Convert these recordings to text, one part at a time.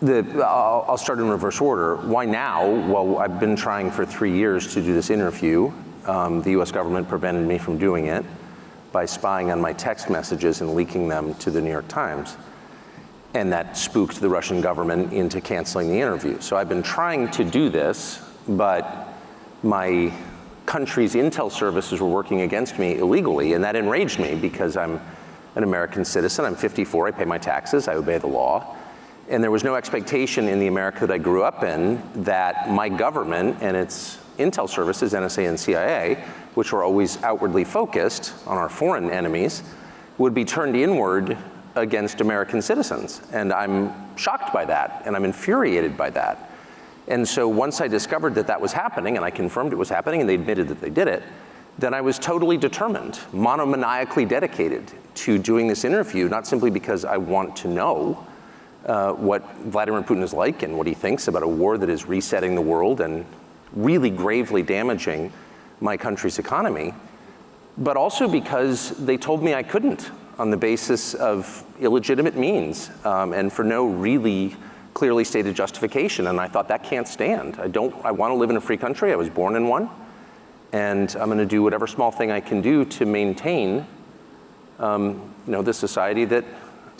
I'll start in reverse order. Why now? Well, I've been trying for 3 years to do this interview. The US government prevented me from doing it by spying on my text messages and leaking them to the New York Times. And that spooked the Russian government into canceling the interview. So I've been trying to do this, but my country's intel services were working against me illegally, and that enraged me because I'm an American citizen, I'm 54, I pay my taxes, I obey the law. And there was no expectation in the America that I grew up in that my government and its intel services, NSA and CIA, which were always outwardly focused on our foreign enemies, would be turned inward against American citizens. And I'm shocked by that, and I'm infuriated by that. And so once I discovered that that was happening, and I confirmed it was happening, and they admitted that they did it, then I was totally determined, monomaniacally dedicated to doing this interview, not simply because I want to know what Vladimir Putin is like and what he thinks about a war that is resetting the world and really gravely damaging my country's economy, but also because they told me I couldn't on the basis of illegitimate means and for no really clearly stated justification. And I thought that can't stand. I want to live in a free country. I was born in one. And I'm going to do whatever small thing I can do to maintain the society that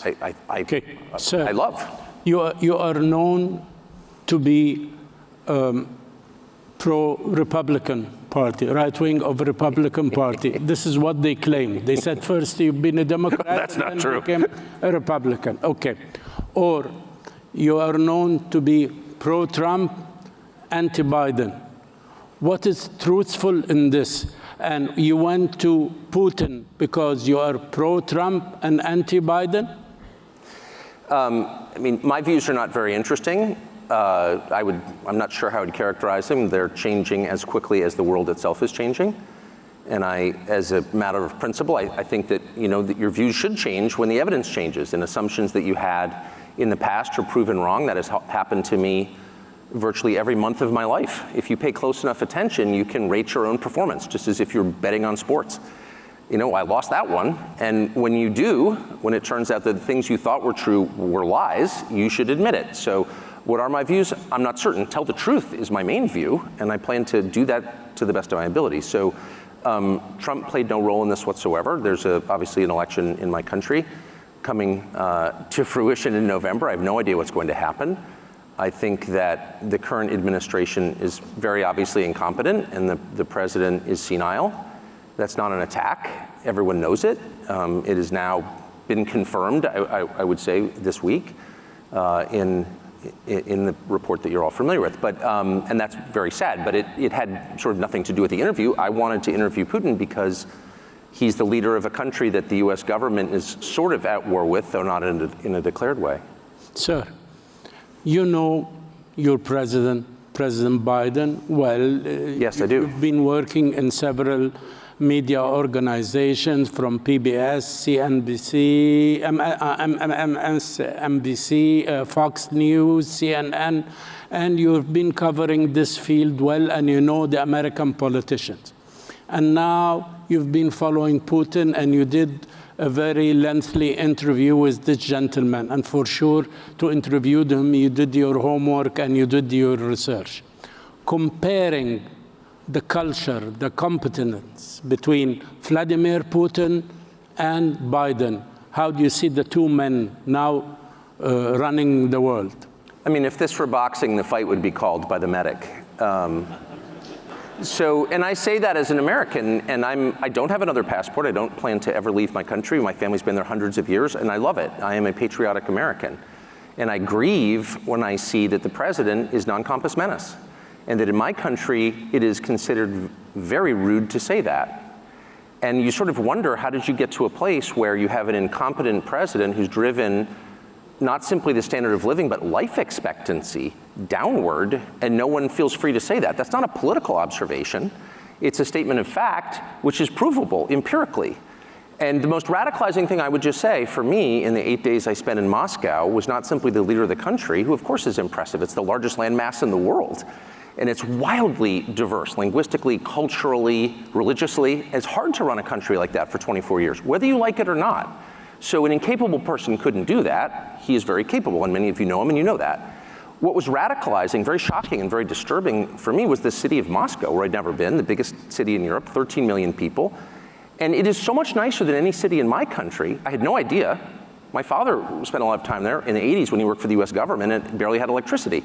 I love. You are known to be pro-Republican Party, right wing of the Republican Party. This is what they claim. They said first you've been a Democrat That's and not then true. became a Republican. Okay. Or you are known to be pro-Trump, anti-Biden. What is truthful in this? And you went to Putin because you are pro-Trump and anti-Biden? I mean, my views are not very interesting. I'm not sure how I'd characterize them. They're changing as quickly as the world itself is changing. And as a matter of principle, I think that, that your views should change when the evidence changes, and assumptions that you had in the past are proven wrong. That has happened to me virtually every month of my life. If you pay close enough attention, you can rate your own performance, just as if you're betting on sports. I lost that one. And when you do, when it turns out that the things you thought were true were lies, you should admit it. So what are my views? I'm not certain. Tell the truth is my main view, and I plan to do that to the best of my ability. So Trump played no role in this whatsoever. There's obviously an election in my country coming to fruition in November. I have no idea what's going to happen. I think that the current administration is very obviously incompetent, and the president is senile. That's not an attack. Everyone knows it. It has now been confirmed, I would say, this week in the report that you're all familiar with. But and that's very sad. But it had sort of nothing to do with the interview. I wanted to interview Putin because he's the leader of a country that the U.S. government is sort of at war with, though not in a declared way. Sir, you know your President Biden well. Yes, I do. You've been working in several media organizations, from PBS, CNBC, MSNBC, Fox News, CNN, and you've been covering this field well, and you know the American politicians. And now you've been following Putin, and you did a very lengthy interview with this gentleman. And for sure, to interview him, you did your homework and you did your research. Comparing the culture, the competence between Vladimir Putin and Biden, how do you see the two men now running the world? I mean, if this were boxing, the fight would be called by the medic. And I say that as an American, and I don't have another passport. I don't plan to ever leave my country. My family's been there hundreds of years, and I love it. I am a patriotic American. And I grieve when I see that the president is non-compos menace, and that in my country, it is considered very rude to say that. And you sort of wonder, how did you get to a place where you have an incompetent president who's driven not simply the standard of living, but life expectancy downward, and no one feels free to say that? That's not a political observation. It's a statement of fact, which is provable empirically. And the most radicalizing thing I would just say for me in the 8 days I spent in Moscow was not simply the leader of the country, who of course is impressive. It's the largest landmass in the world. And it's wildly diverse, linguistically, culturally, religiously. It's hard to run a country like that for 24 years, whether you like it or not. So an incapable person couldn't do that. He is very capable, and many of you know him, and you know that. What was radicalizing, very shocking and very disturbing for me was the city of Moscow, where I'd never been, the biggest city in Europe, 13 million people. And it is so much nicer than any city in my country. I had no idea. My father spent a lot of time there in the 80s when he worked for the US government and barely had electricity.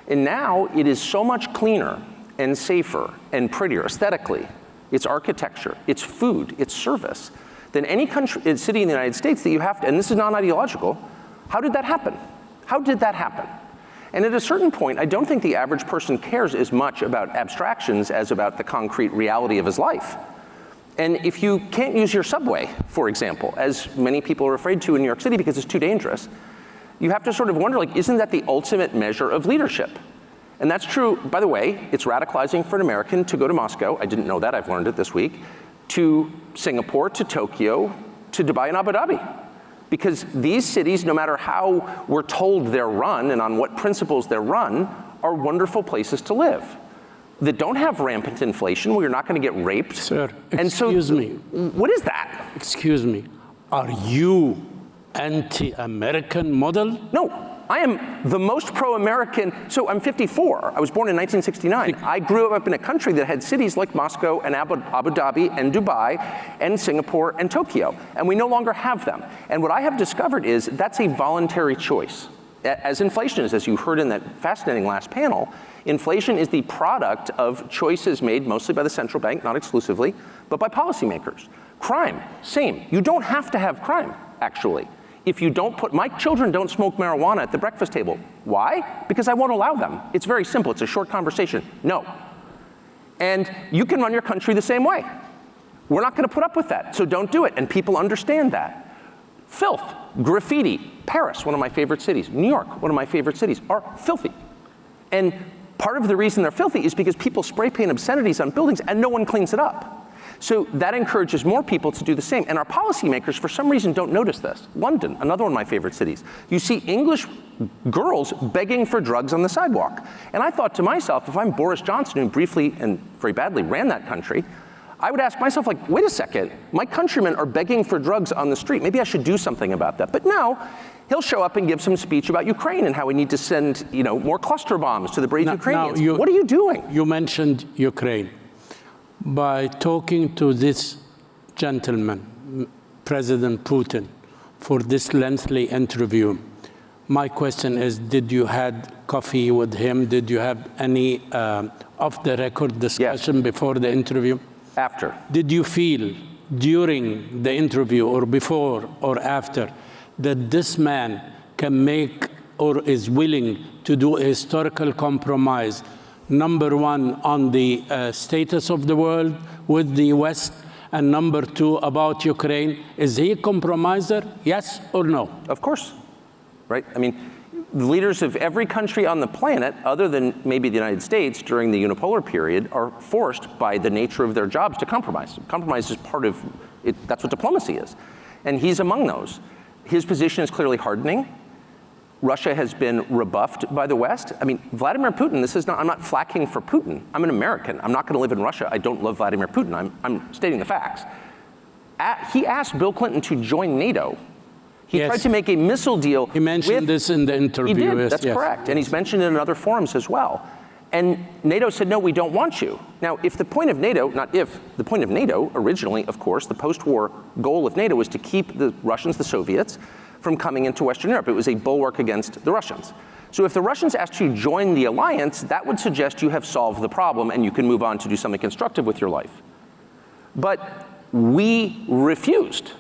And now it is so much cleaner and safer and prettier aesthetically. Its architecture, its food, its service, than any country, city in the United States that you have to, and this is non-ideological, how did that happen? How did that happen? And at a certain point, I don't think the average person cares as much about abstractions as about the concrete reality of his life. And if you can't use your subway, for example, as many people are afraid to in New York City because it's too dangerous, you have to sort of wonder, like, isn't that the ultimate measure of leadership? And that's true, by the way, it's radicalizing for an American to go to Moscow, I didn't know that, I've learned it this week, to Singapore, to Tokyo, to Dubai and Abu Dhabi. Because these cities, no matter how we're told they're run and on what principles they're run, are wonderful places to live that don't have rampant inflation, where you're not going to get raped. Sir, excuse me. What is that? Excuse me. Are you anti-American model? No, I am the most pro-American. So I'm 54. I was born in 1969. I grew up in a country that had cities like Moscow and Abu Dhabi and Dubai and Singapore and Tokyo, and we no longer have them. And what I have discovered is that's a voluntary choice. As inflation is, as you heard in that fascinating last panel, inflation is the product of choices made mostly by the central bank, not exclusively, but by policymakers. Crime, same. You don't have to have crime, actually. If you don't put, my children don't smoke marijuana at the breakfast table. Why? Because I won't allow them. It's very simple, it's a short conversation. No. And you can run your country the same way. We're not gonna put up with that, so don't do it, and people understand that. Filth, graffiti, Paris, one of my favorite cities, New York, one of my favorite cities, are filthy. And part of the reason they're filthy is because people spray paint obscenities on buildings and no one cleans it up. So that encourages more people to do the same. And our policymakers, for some reason, don't notice this. London, another one of my favorite cities. You see English girls begging for drugs on the sidewalk. And I thought to myself, if I'm Boris Johnson, who briefly and very badly ran that country, I would ask myself, like, wait a second, my countrymen are begging for drugs on the street. Maybe I should do something about that. But no, he'll show up and give some speech about Ukraine and how we need to send, more cluster bombs to the brave Ukrainians. What are you doing? You mentioned Ukraine. By talking to this gentleman, President Putin, for this lengthy interview, my question is, did you had coffee with him? Did you have any off-the-record discussion before the interview? After. Did you feel during the interview or before or after that this man can make or is willing to do a historical compromise, number one, on the status of the world with the West, and number two, about Ukraine? Is he a compromiser, yes or no? Of course, right? I mean, the leaders of every country on the planet, other than maybe the United States during the unipolar period, are forced by the nature of their jobs to compromise. Compromise is part of it. That's what diplomacy is. And he's among those. His position is clearly hardening. Russia has been rebuffed by the West. I mean, Vladimir Putin, I'm not flacking for Putin. I'm an American. I'm not going to live in Russia. I don't love Vladimir Putin. I'm stating the facts. He asked Bill Clinton to join NATO. He tried to make a missile deal. He mentioned this in the interview. He did, that's correct. And he's mentioned it in other forums as well. And NATO said, no, we don't want you. Now, if the point of NATO, the point of NATO originally, of course, the post-war goal of NATO was to keep the Russians, the Soviets, from coming into Western Europe. It was a bulwark against the Russians. So if the Russians asked you to join the alliance, that would suggest you have solved the problem and you can move on to do something constructive with your life. But we refused.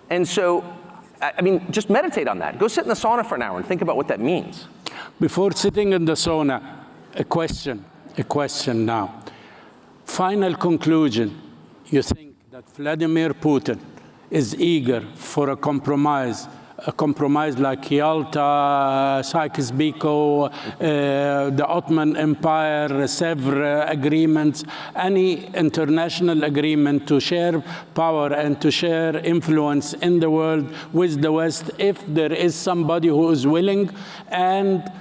And so, I mean, just meditate on that. Go sit in the sauna for an hour and think about what that means. Before sitting in the sauna, a question now. Final conclusion, you think that Vladimir Putin is eager for a compromise like Yalta, Sykes-Picot, the Ottoman Empire, Sèvres agreements, any international agreement to share power and to share influence in the world with the West, if there is somebody who is willing, and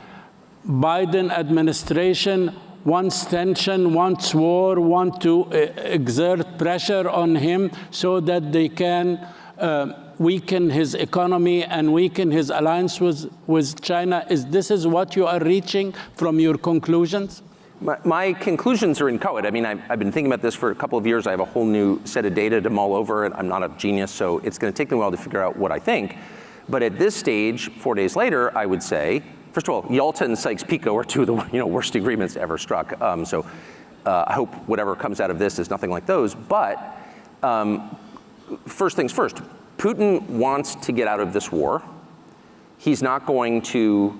Biden administration wants tension, wants war, want to exert pressure on him so that they can weaken his economy and weaken his alliance with China? This is what you are reaching from your conclusions? My conclusions are inchoate. I mean, I've been thinking about this for a couple of years. I have a whole new set of data to mull over, and I'm not a genius, so it's going to take me a while to figure out what I think. But at this stage, 4 days later, I would say, first of all, Yalta and Sykes-Picot are two of the worst agreements ever struck. So I hope whatever comes out of this is nothing like those. But first things first, Putin wants to get out of this war. He's not going to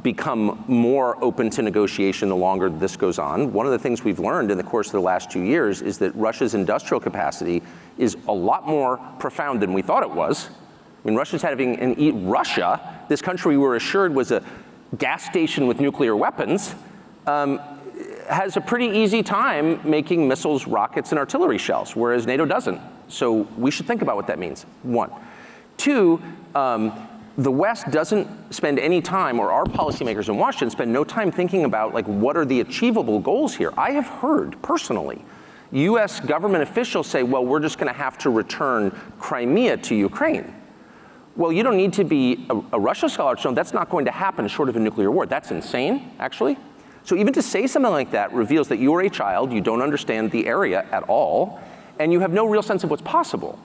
become more open to negotiation the longer this goes on. One of the things we've learned in the course of the last 2 years is that Russia's industrial capacity is a lot more profound than we thought it was. I mean, Russia's having Russia, this country we were assured was a gas station with nuclear weapons, has a pretty easy time making missiles, rockets, and artillery shells, whereas NATO doesn't. So we should think about what that means, one. Two, the West doesn't spend any time, or our policymakers in Washington spend no time thinking about, like, what are the achievable goals here? I have heard, personally, US government officials say, well, we're just gonna have to return Crimea to Ukraine. Well, you don't need to be a Russia scholar to know that's not going to happen short of a nuclear war. That's insane, actually. So even to say something like that reveals that you're a child, you don't understand the area at all, and you have no real sense of what's possible.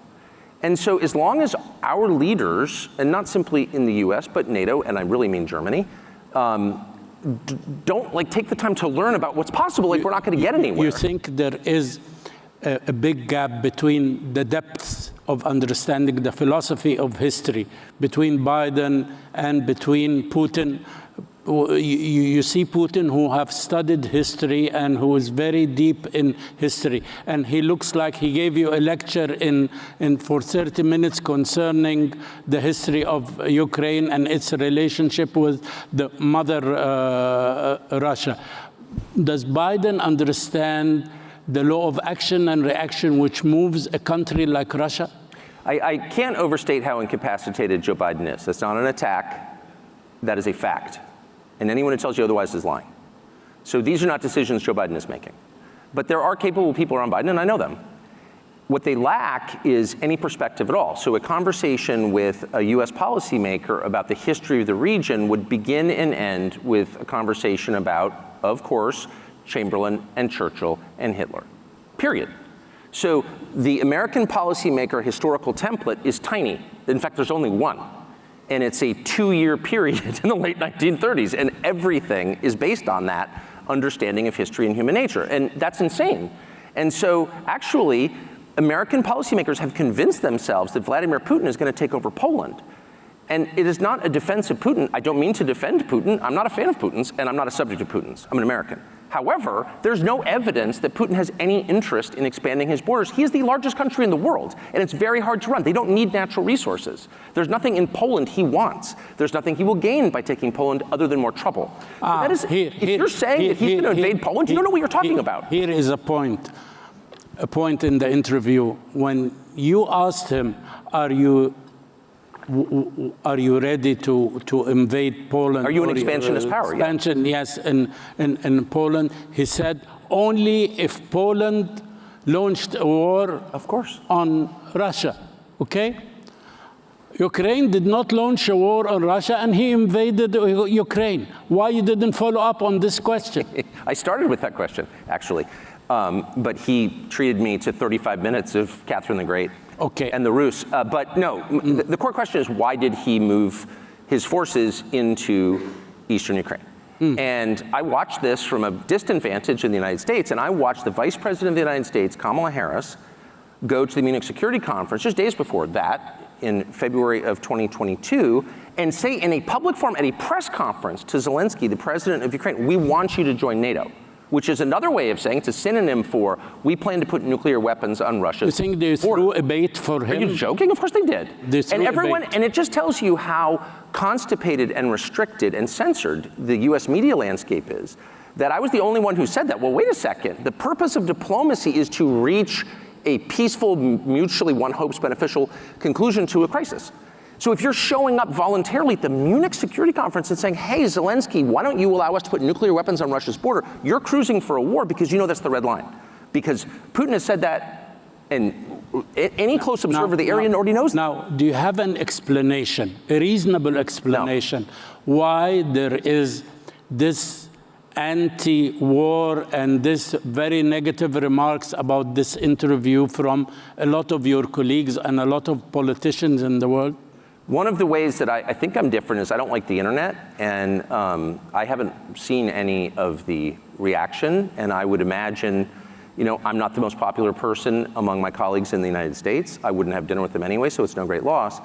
And so as long as our leaders, and not simply in the US, but NATO, and I really mean Germany, don't take the time to learn about what's possible, we're not gonna get anywhere. You think there is a big gap between the depths of understanding the philosophy of history between Biden and between Putin? You see Putin, who have studied history and who is very deep in history, and he looks like he gave you a lecture for 30 minutes concerning the history of Ukraine and its relationship with the mother Russia. Does Biden understand the law of action and reaction which moves a country like Russia? I can't overstate how incapacitated Joe Biden is. That's not an attack. That is a fact. And anyone who tells you otherwise is lying. So these are not decisions Joe Biden is making. But there are capable people around Biden, and I know them. What they lack is any perspective at all. So a conversation with a US policymaker about the history of the region would begin and end with a conversation about, of course, Chamberlain and Churchill and Hitler, period. So the American policymaker historical template is tiny. In fact, there's only one. And it's a 2-year period in the late 1930s, and everything is based on that understanding of history and human nature, and that's insane. And so actually, American policymakers have convinced themselves that Vladimir Putin is going to take over Poland. And it is not a defense of Putin. I don't mean to defend Putin. I'm not a fan of Putin's, and I'm not a subject of Putin's. I'm an American. However, there's no evidence that Putin has any interest in expanding his borders. He is the largest country in the world, and it's very hard to run. They don't need natural resources. There's nothing in Poland he wants. There's nothing he will gain by taking Poland other than more trouble. So that is, if you're saying that he's going to invade Poland, you don't know what you're talking about. Here is a point in the interview when you asked him, are you ready to invade Poland? Are you an expansionist power? Expansion, yes, in Poland. He said, only if Poland launched a war, of course, on Russia, okay? Ukraine did not launch a war on Russia, and he invaded Ukraine. Why you didn't follow up on this question? I started with that question, actually. But he treated me to 35 minutes of Catherine the Great. Okay. And the Rus. But no, the core question is, why did he move his forces into eastern Ukraine? And I watched this from a distant vantage in the United States, and I watched the Vice President of the United States, Kamala Harris, go to the Munich Security Conference just days before that, in February of 2022, and say in a public forum at a press conference to Zelensky, the president of Ukraine, we want you to join NATO. Which is another way of saying, it's a synonym for, we plan to put nuclear weapons on Russia's border. You think they threw a bait for him? Are you joking? Of course they did. And it just tells you how constipated and restricted and censored the US media landscape is, that I was the only one who said that. Well, wait a second. The purpose of diplomacy is to reach a peaceful, mutually, one hopes, beneficial conclusion to a crisis. So if you're showing up voluntarily at the Munich Security Conference and saying, hey, Zelensky, why don't you allow us to put nuclear weapons on Russia's border? You're cruising for a war because you know that's the red line. Because Putin has said that, and Any close observer of the area already knows that. Now, do you have an explanation, a reasonable explanation, why there is this anti-war and this very negative remarks about this interview from a lot of your colleagues and a lot of politicians in the world? One of the ways that I think I'm different is I don't like the internet, and I haven't seen any of the reaction, and I would imagine, I'm not the most popular person among my colleagues in the United States. I wouldn't have dinner with them anyway, so it's no great loss.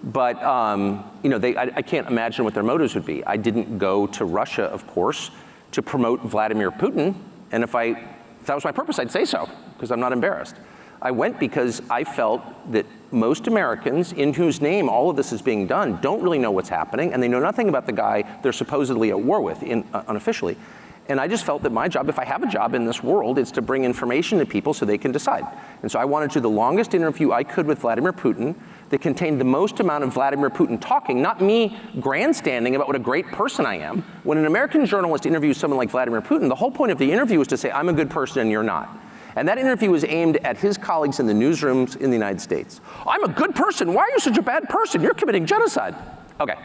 But I can't imagine what their motives would be. I didn't go to Russia, of course, to promote Vladimir Putin, and if that was my purpose, I'd say so, because I'm not embarrassed. I went because I felt that most Americans, in whose name all of this is being done, don't really know what's happening, and they know nothing about the guy they're supposedly at war with, unofficially. And I just felt that my job, if I have a job in this world, is to bring information to people so they can decide. And so I wanted to do the longest interview I could with Vladimir Putin that contained the most amount of Vladimir Putin talking, not me grandstanding about what a great person I am. When an American journalist interviews someone like Vladimir Putin, the whole point of the interview is to say, I'm a good person and you're not. And that interview was aimed at his colleagues in the newsrooms in the United States. I'm a good person. Why are you such a bad person? You're committing genocide. Okay.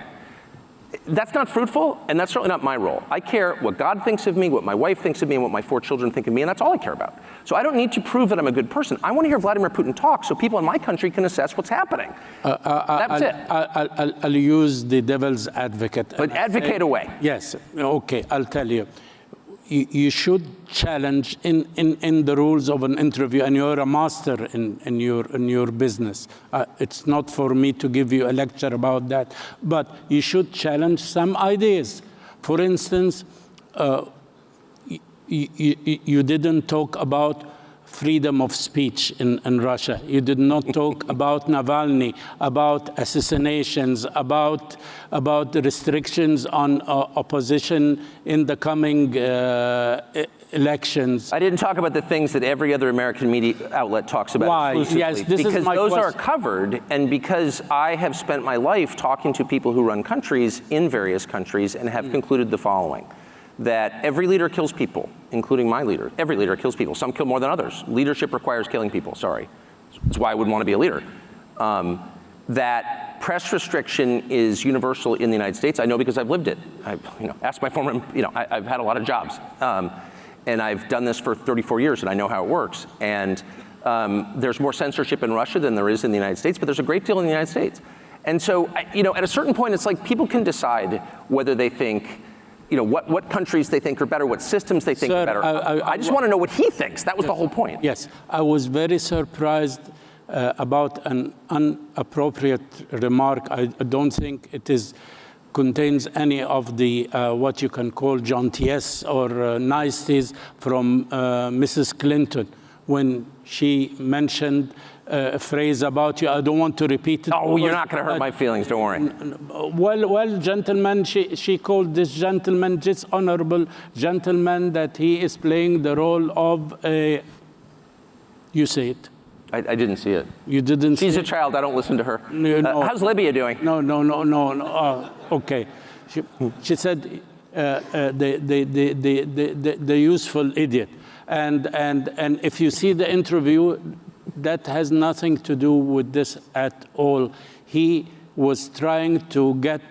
That's not fruitful, and that's certainly not my role. I care what God thinks of me, what my wife thinks of me, and what my 4 children think of me, and that's all I care about. So I don't need to prove that I'm a good person. I want to hear Vladimir Putin talk so people in my country can assess what's happening. That's it. I'll use the devil's advocate. But advocate away. Yes, okay, I'll tell you. You should challenge in the rules of an interview, and you're a master in your business. It's not for me to give you a lecture about that, but you should challenge some ideas. For instance, you didn't talk about freedom of speech in Russia. You did not talk about Navalny, about assassinations, about the restrictions on opposition in the coming elections. I didn't talk about the things that every other American media outlet talks about. Why? Exclusively. Yes, this because is my those question. are covered, and because I have spent my life talking to people who run countries in various countries and have concluded the following: that every leader kills people, including my leader. Every leader kills people. Some kill more than others. Leadership requires killing people, sorry. That's why I wouldn't want to be a leader. That press restriction is universal in the United States. I know because I've lived it. Ask my former, I've had a lot of jobs. And I've done this for 34 years, and I know how it works. And there's more censorship in Russia than there is in the United States, but there's a great deal in the United States. And so, at a certain point, it's like people can decide whether they think, what countries they think are better, what systems they think are better. I just want to know what he thinks. That was the whole point. Yes, I was very surprised about an inappropriate remark. I don't think it contains any of the what you can call jauntiness or niceties from Mrs. Clinton when she mentioned a phrase about you. I don't want to repeat it. Oh, you're not going to hurt my feelings, don't worry. Well, gentlemen, she called this gentleman, this honorable gentleman, that he is playing the role of a, you say it. I didn't see it. You didn't see it? She's a child, I don't listen to her. No. How's Libya doing? No. Okay. She said the useful idiot. And if you see the interview, that has nothing to do with this at all. He was trying to get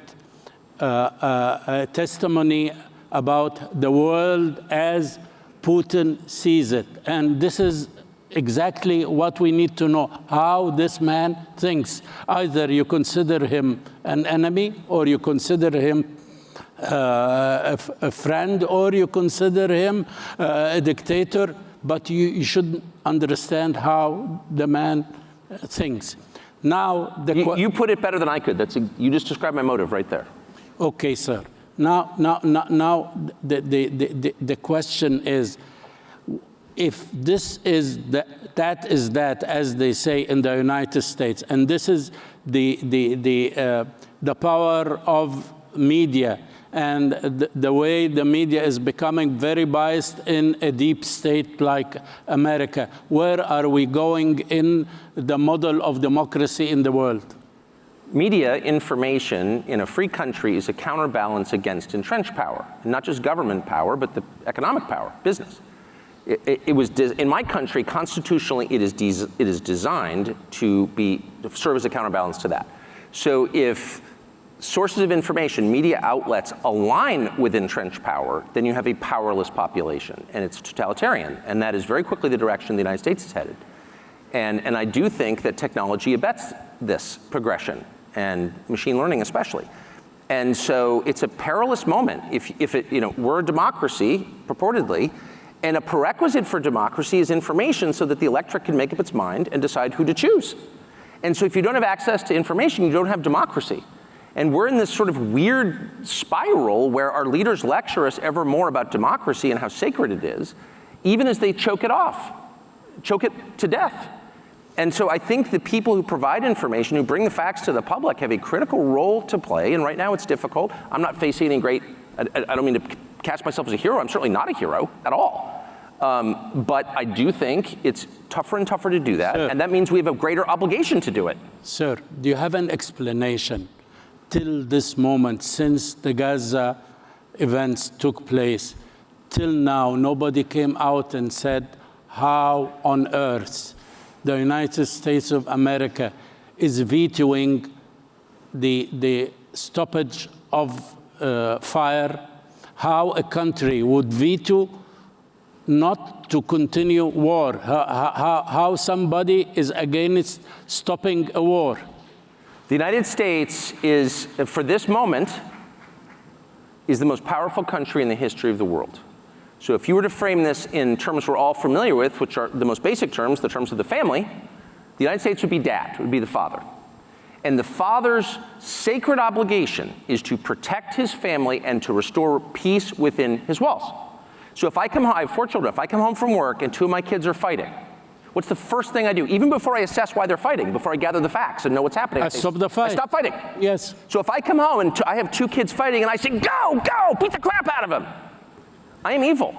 a testimony about the world as Putin sees it. And this is exactly what we need to know, how this man thinks. Either you consider him an enemy, or you consider him a friend, or you consider him a dictator, but you should understand how the man thinks. Now, you put it better than I could. You just described my motive right there. Okay, sir. Now the question is, if this is that is that, as they say in the United States, and this is the power of media, and the way the media is becoming very biased in a deep state like America, where are we going in the model of democracy in the world? Media information in a free country is a counterbalance against entrenched power, not just government power, but the economic power, business. in my country, constitutionally, it is designed to serve as a counterbalance to that. So if sources of information, media outlets align with entrenched power, then you have a powerless population, and it's totalitarian. And that is very quickly the direction the United States is headed. And I do think that technology abets this progression, and machine learning especially. And so it's a perilous moment. If it, we're a democracy, purportedly, and a prerequisite for democracy is information so that the electorate can make up its mind and decide who to choose. And so if you don't have access to information, you don't have democracy. And we're in this sort of weird spiral where our leaders lecture us ever more about democracy and how sacred it is, even as they choke it off, choke it to death. And so I think the people who provide information, who bring the facts to the public, have a critical role to play. And right now it's difficult. I'm not facing any great, I don't mean to cast myself as a hero. I'm certainly not a hero at all. But I do think it's tougher and tougher to do that. Sir, and that means we have a greater obligation to do it. Sir, do you have an explanation till this moment, since the Gaza events took place, till now, nobody came out and said how on earth the United States of America is vetoing the stoppage of fire, how a country would veto not to continue war, how somebody is against stopping a war. The United States is, for this moment, is the most powerful country in the history of the world. So if you were to frame this in terms we're all familiar with, which are the most basic terms, the terms of the family, the United States would be dad, would be the father. And the father's sacred obligation is to protect his family and to restore peace within his walls. So if I come home, I have 4 children, if I come home from work and 2 of my kids are fighting, what's the first thing I do? Even before I assess why they're fighting, before I gather the facts and know what's happening. I stop the fight. I stop fighting. Yes. So if I come home and I have 2 kids fighting and I say, go, beat the crap out of them, I am evil.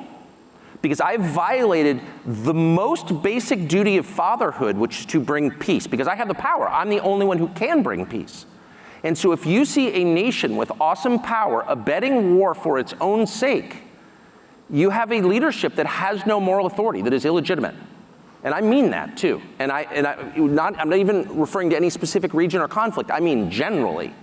Because I've violated the most basic duty of fatherhood, which is to bring peace. Because I have the power. I'm the only one who can bring peace. And so if you see a nation with awesome power abetting war for its own sake, you have a leadership that has no moral authority, that is illegitimate. And I mean that too. And I'm not even referring to any specific region or conflict. I mean generally.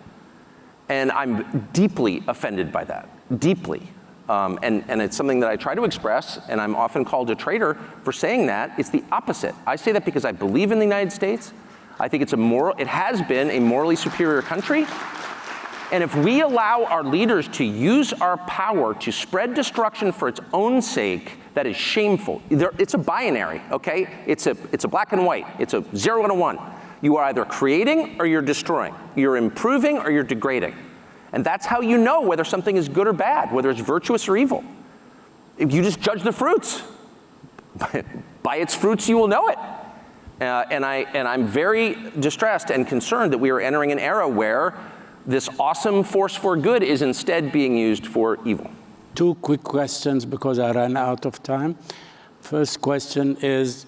And I'm deeply offended by that, deeply. And it's something that I try to express, and I'm often called a traitor for saying that. It's the opposite. I say that because I believe in the United States. I think it has been a morally superior country. And if we allow our leaders to use our power to spread destruction for its own sake, that is shameful. It's a binary, okay? It's a black and white. It's a 0 and a 1. You are either creating or you're destroying. You're improving or you're degrading. And that's how you know whether something is good or bad, whether it's virtuous or evil. If you just judge the fruits. By its fruits you will know it. And I'm very distressed and concerned that we are entering an era where this awesome force for good is instead being used for evil. 2 quick questions because I ran out of time. First question is,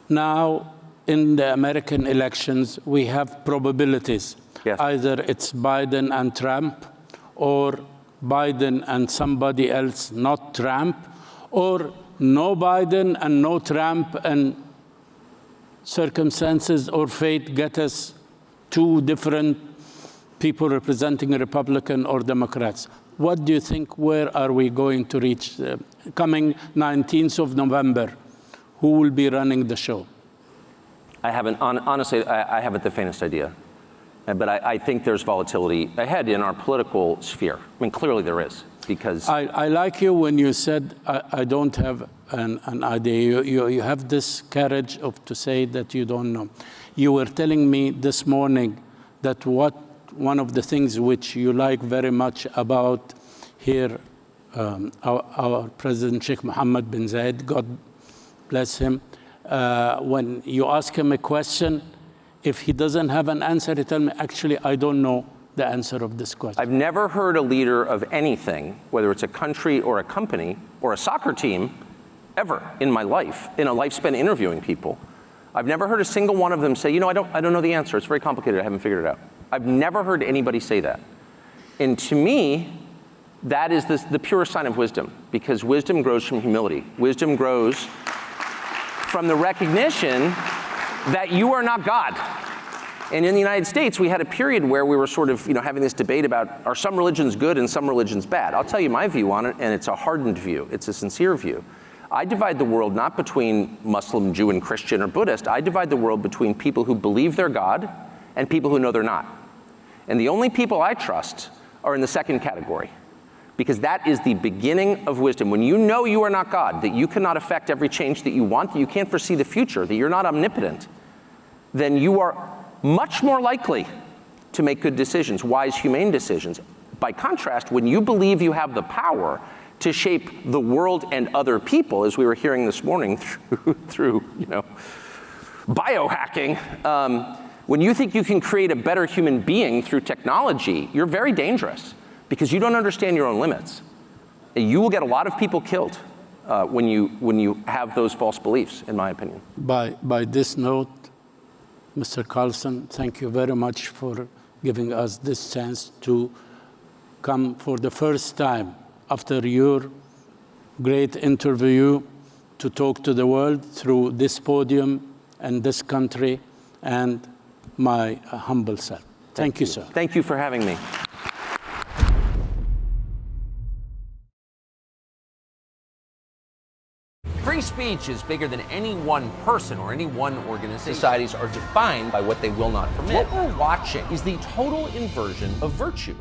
now in the American elections, we have probabilities. Yes. Either it's Biden and Trump, or Biden and somebody else, not Trump, or no Biden and no Trump, and circumstances or fate get us 2 different people representing Republican or Democrats. What do you think, where are we going to reach coming 19th of November? Who will be running the show? Honestly, I haven't the faintest idea. But I think there's volatility ahead in our political sphere. I mean, clearly there is, because I like you when you said, I don't have an idea. You have this courage to say that you don't know. You were telling me this morning that one of the things which you like very much about here, our President Sheikh Mohammed bin Zayed, God bless him, when you ask him a question, if he doesn't have an answer, he tells me, actually, I don't know the answer of this question. I've never heard a leader of anything, whether it's a country or a company or a soccer team, ever in my life, in a life spent interviewing people, I've never heard a single one of them say, I don't know the answer. It's very complicated. I haven't figured it out. I've never heard anybody say that. And to me, that is the purest sign of wisdom, because wisdom grows from humility. Wisdom grows from the recognition that you are not God. And in the United States, we had a period where we were sort of, having this debate about, are some religions good and some religions bad? I'll tell you my view on it, and it's a hardened view. It's a sincere view. I divide the world not between Muslim, Jew, and Christian or Buddhist. I divide the world between people who believe they're God and people who know they're not. And the only people I trust are in the second category, because that is the beginning of wisdom. When you know you are not God, that you cannot affect every change that you want, that you can't foresee the future, that you're not omnipotent, then you are much more likely to make good decisions, wise, humane decisions. By contrast, when you believe you have the power to shape the world and other people, as we were hearing this morning through biohacking, when you think you can create a better human being through technology, you're very dangerous, because you don't understand your own limits. You will get a lot of people killed when you have those false beliefs, in my opinion. By this note, Mr. Carlson, thank you very much for giving us this chance to come for the first time after your great interview to talk to the world through this podium and this country and my humble self. Thank you, sir. Thank you for having me. Free speech is bigger than any one person or any one organization. Societies are defined by what they will not permit. What we're watching is the total inversion of virtue.